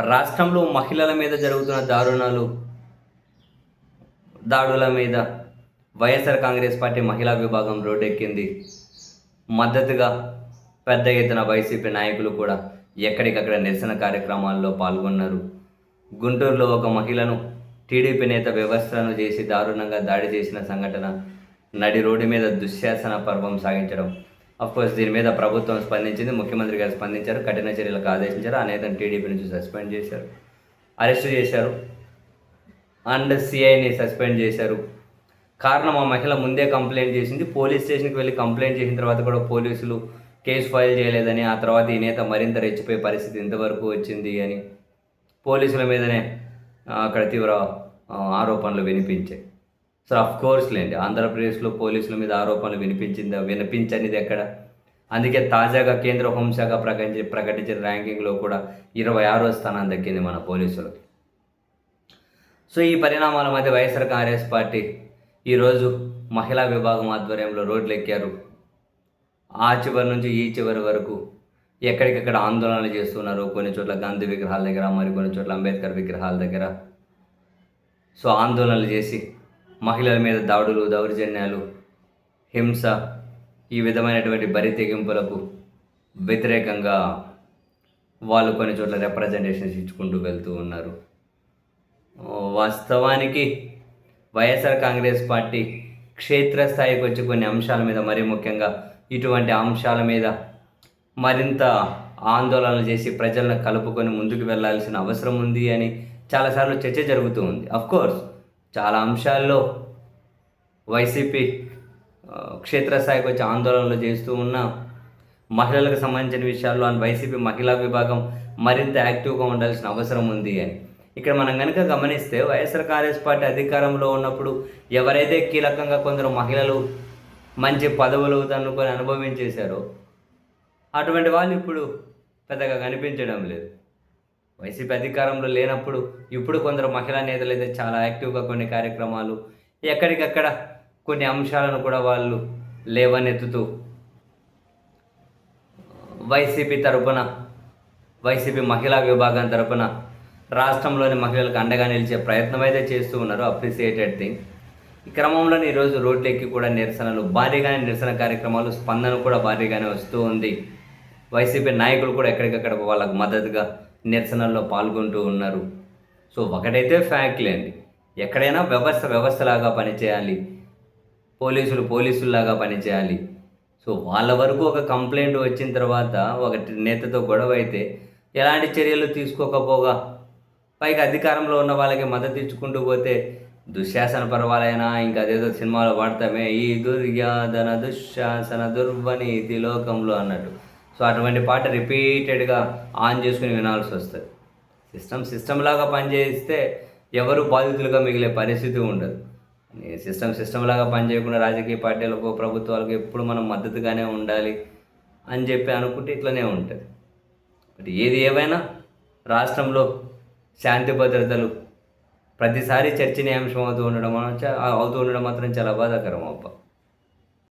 రాష్ట్రంలో మహిళల మీద జరుగుతున్న దాడుల మీద వైఎస్ఆర్ కాంగ్రెస్ పార్టీ మహిళా విభాగం రోడ్డెక్కింది. మద్దతుగా పెద్ద ఎత్తున వైసీపీ నాయకులు కూడా ఎక్కడికక్కడ నిరసన కార్యక్రమాల్లో పాల్గొన్నారు. గుంటూరులో ఒక మహిళను టీడీపీ నేత వ్యవస్థలను చేసి దారుణంగా దాడి చేసిన సంఘటన, నడి రోడ్డు మీద దుశ్శాసన పర్వం సాగించడం. అఫ్కోర్స్ దీని మీద ప్రభుత్వం స్పందించింది, ముఖ్యమంత్రి గారు స్పందించారు, కఠిన చర్యలకు ఆదేశించారు. ఆ నేతను టీడీపీ నుంచి సస్పెండ్ చేశారు, అరెస్టు చేశారు అండ్ సిఐని సస్పెండ్ చేశారు. కారణం, ఆ మహిళ ముందే కంప్లైంట్ చేసింది. పోలీస్ స్టేషన్కి వెళ్ళి కంప్లైంట్ చేసిన తర్వాత కూడా పోలీసులు కేసు ఫైల్ చేయలేదని, ఆ తర్వాత ఈ నేత మరింత రెచ్చిపోయే పరిస్థితి ఇంతవరకు వచ్చింది అని పోలీసుల మీదనే అక్కడ తీవ్ర ఆరోపణలు వినిపించాయి. సో కోర్స్ లేండి, ఆంధ్రప్రదేశ్లో పోలీసుల మీద ఆరోపణలు వినిపించనిది ఎక్కడ? అందుకే తాజాగా కేంద్ర హోంశాఖ ప్రకటించిన ర్యాంకింగ్లో కూడా 26వ స్థానం దక్కింది మన పోలీసులకి. సో ఈ పరిణామాల మధ్య వైఎస్ఆర్ కాంగ్రెస్ పార్టీ ఈరోజు మహిళా విభాగం ఆధ్వర్యంలో రోడ్లు ఎక్కారు. ఆ చివరి నుంచి ఈ చివరి వరకు ఎక్కడికక్కడ ఆందోళనలు చేస్తున్నారు. కొన్ని చోట్ల గాంధీ విగ్రహాల దగ్గర, మరికొన్ని చోట్ల అంబేద్కర్ విగ్రహాల దగ్గర సో ఆందోళనలు చేసి మహిళల మీద దాడులు, దౌర్జన్యాలు, హింస, ఈ విధమైనటువంటి బరి తెగింపులకు వ్యతిరేకంగా వాళ్ళు కొన్ని చోట్ల రిప్రజెంటేషన్స్ ఇచ్చుకుంటూ వెళ్తూ ఉన్నారు. వాస్తవానికి వైఎస్ఆర్ కాంగ్రెస్ పార్టీ క్షేత్రస్థాయికి వచ్చి కొన్ని అంశాల మీద, మరీ ముఖ్యంగా ఇటువంటి అంశాల మీద మరింత ఆందోళనలు చేసి ప్రజలను కలుపుకొని ముందుకు వెళ్లాల్సిన అవసరం ఉంది అని చాలాసార్లు చర్చ జరుగుతూ ఉంది. అఫ్కోర్స్ చాలా అంశాల్లో వైసీపీ క్షేత్రస్థాయికి వచ్చి ఆందోళనలు చేస్తూ ఉన్న మహిళలకు సంబంధించిన విషయాల్లో వైసీపీ మహిళా విభాగం మరింత యాక్టివ్గా ఉండాల్సిన అవసరం ఉంది అని. ఇక్కడ మనం కనుక గమనిస్తే వైఎస్ఆర్ కాంగ్రెస్ పార్టీ అధికారంలో ఉన్నప్పుడు ఎవరైతే కీలకంగా కొందరు మహిళలు మంచి పదవులు తన్నుకొని అనుభవించేశారో అటువంటి వాళ్ళు ఇప్పుడు పెద్దగా కనిపించడం లేదు. వైసీపీ అధికారంలో లేనప్పుడు ఇప్పుడు కొందరు మహిళా నేతలు అయితే చాలా యాక్టివ్గా కొన్ని కార్యక్రమాలు, ఎక్కడికక్కడ కొన్ని అంశాలను కూడా వాళ్ళు లేవనెత్తుతూ వైసీపీ మహిళా విభాగం తరపున రాష్ట్రంలోని మహిళలకు అండగా నిలిచే ప్రయత్నం అయితే చేస్తూ ఉన్నారు. Appreciated thing. ఈ క్రమంలోనే ఈరోజు రోడ్లెక్కి కూడా భారీగానే నిరసన కార్యక్రమాలు, స్పందన కూడా భారీగానే వస్తూ ఉంది. వైసీపీ నాయకులు కూడా ఎక్కడికక్కడ వాళ్ళకు మద్దతుగా నిరసనల్లో పాల్గొంటూ ఉన్నారు. సో ఒకటైతే ఫ్యాక్ట్ లేండి, ఎక్కడైనా వ్యవస్థలాగా పనిచేయాలి, పోలీసుల్లాగా పనిచేయాలి. సో వాళ్ళ వరకు ఒక కంప్లైంట్ వచ్చిన తర్వాత ఒక నేతతో గొడవ అయితే ఎలాంటి చర్యలు తీసుకోకపోగా పైగా అధికారంలో ఉన్న వాళ్ళకి మద్దతు ఇచ్చుకుంటూ పోతే దుశ్శాసన పర్వాలైనా, ఇంకా అదేదో సినిమాలో వాడతామే, ఈ దుర్యాధన దుశ్శాసన దుర్వనీతి లోకంలో అన్నట్టు. సో అటువంటి పాట రిపీటెడ్గా ఆన్ చేసుకుని వినాల్సి వస్తుంది. సిస్టమ్ లాగా పనిచేస్తే ఎవరు బాధితులుగా మిగిలే పరిస్థితి ఉండదు. సిస్టమ్ లాగా పనిచేయకుండా రాజకీయ పార్టీలకు, ప్రభుత్వాలకు ఎప్పుడు మనం మద్దతుగానే ఉండాలి అని చెప్పి అనుకుంటే ఇట్లనే ఉంటుంది. బట్ ఏది ఏమైనా రాష్ట్రంలో శాంతి భద్రతలు ప్రతిసారి చర్చనీయాంశం అవుతూ ఉండడం మాత్రం చాలా బాధాకరం అబ్బా.